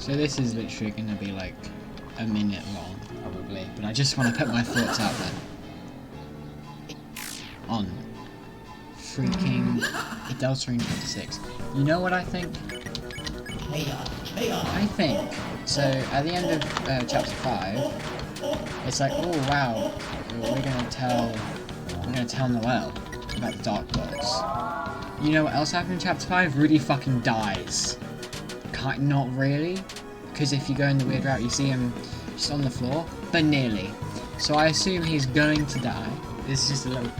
So this is literally going to be like a minute long, probably, but I just want to put my thoughts out there on freaking Deltarune Chapter 6. You know what I think? I think, so at the end of Chapter 5, it's like, oh wow, we're gonna tell Noelle about the Dark Worlds. You know what else happened in Chapter 5? Rudy fucking dies. Not really, because if you go in the weird route, you see him just on the floor, but nearly. So I assume he's going to die. This is just a little...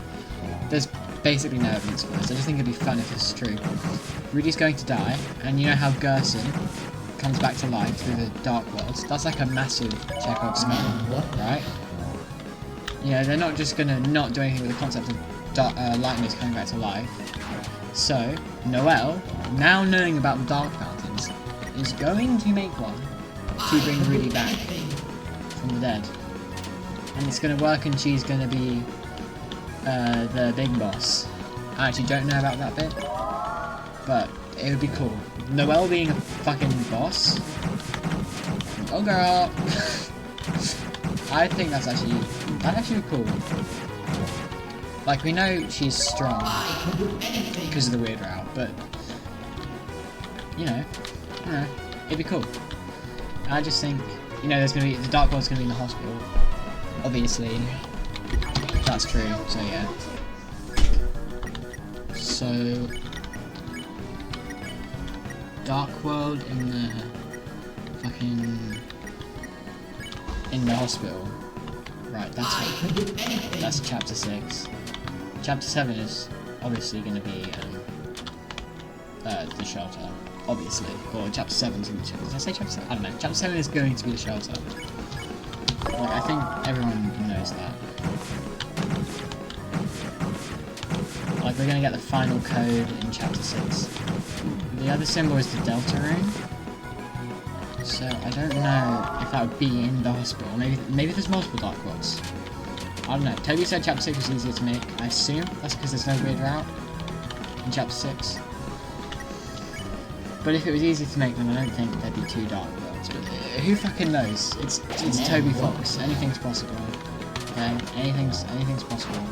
There's basically no evidence for this. I just think it'd be fun if this is true. Rudy's going to die, and you know how Gerson comes back to life through the Dark Worlds? That's like a massive Chekhov spell, right? You know, they're not just gonna not do anything with the concept of light mist coming back to life. So, Noelle, now knowing about the Dark Fountains, is going to make one to bring Rudy back from the dead. And it's gonna work, and she's gonna be the big boss. I actually don't know about that bit, but it would be cool. Noelle being a fucking boss. Oh girl! I think that'd actually be cool. Like, we know she's strong because of the weird route, but you know, it'd be cool. I just think, you know, there's gonna be the Dark World's gonna be in the hospital, obviously. That's true. So yeah. So Dark World in the hospital. Right, that's Chapter 6. Chapter 7 is obviously going to be the shelter, obviously. Or Chapter 7 is going to be the shelter. Did I say Chapter 7? I don't know. Chapter 7 is going to be the shelter. Like, I think everyone knows that. Like, we're going to get the final code in Chapter 6. The other symbol is the Deltarune. So I don't know if that would be in the hospital. Maybe there's multiple Dark Worlds. I don't know. Toby said Chapter 6 was easier to make. I assume that's because there's no weird route in Chapter 6. But if it was easy to make, then I don't think there'd be 2 Dark Worlds. But who fucking knows? It's Toby Fox. Anything's possible. Okay? Anything's possible.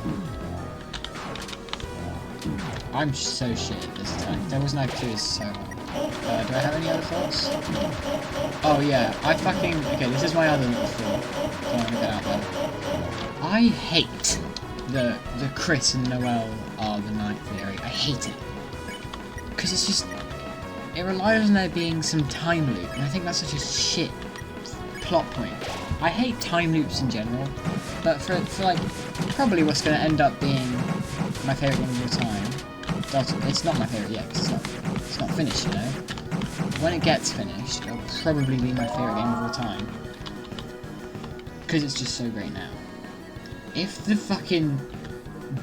I'm so shit at this time. Devil's Knife 2 is so hard. Do I have any other thoughts? Oh yeah, okay, this is my other little thought. So I'm gonna get out there. I hate the Chris and Noelle are the night theory. I hate it. Because it's just, it relies on there being some time loop, and I think that's such a shit plot point. I hate time loops in general, but for like, probably what's gonna end up being my favourite one of all time. It's not my favourite yet, because it's not finished, you know. When it gets finished, it'll probably be my favourite game of all time. Because it's just so great now. If the fucking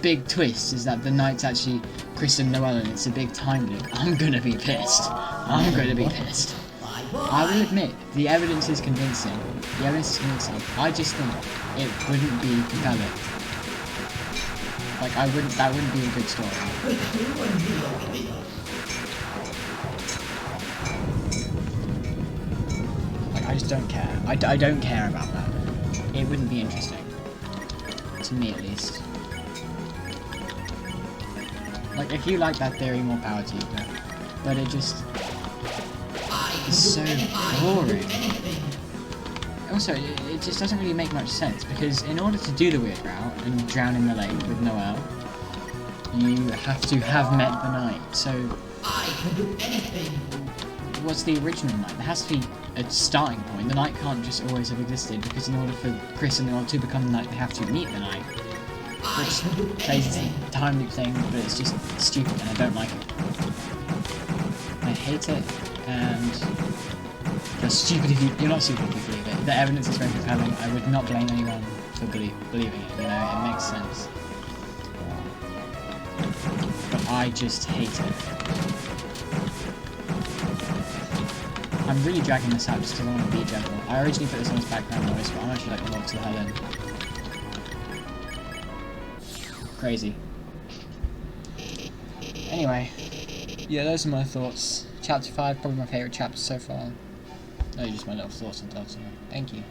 big twist is that the knight's actually Chris and Noelle and it's a big time loop, I'm gonna be pissed. I will admit, the evidence is convincing. I just think it wouldn't be compelling. Like, that wouldn't be a good story. Like, I just don't care. I don't care about that. It wouldn't be interesting. To me, at least. Like, if you like that theory, more power to you, but it just... It's so boring. Also, it just doesn't really make much sense, because in order to do the weird route and drown in the lake with Noelle, you have to have met the knight. So, what's the original knight? There has to be a starting point. The knight can't just always have existed, because in order for Chris and Noelle to become the knight, they have to meet the knight. Which plays the time loop thing, but it's just stupid and I don't like it. I hate it, and you're stupid if you're not stupid if you believe it. The evidence is very compelling. I would not blame anyone for believing it, you know, it makes sense. But I just hate it. I'm really dragging this out just because I want to be gentle. I originally put this on as background noise, but I'm actually like locked to the hell in. Crazy. Anyway, yeah, those are my thoughts. Chapter 5, probably my favourite chapter so far. No, just my little thoughts on Deltarune. Thank you.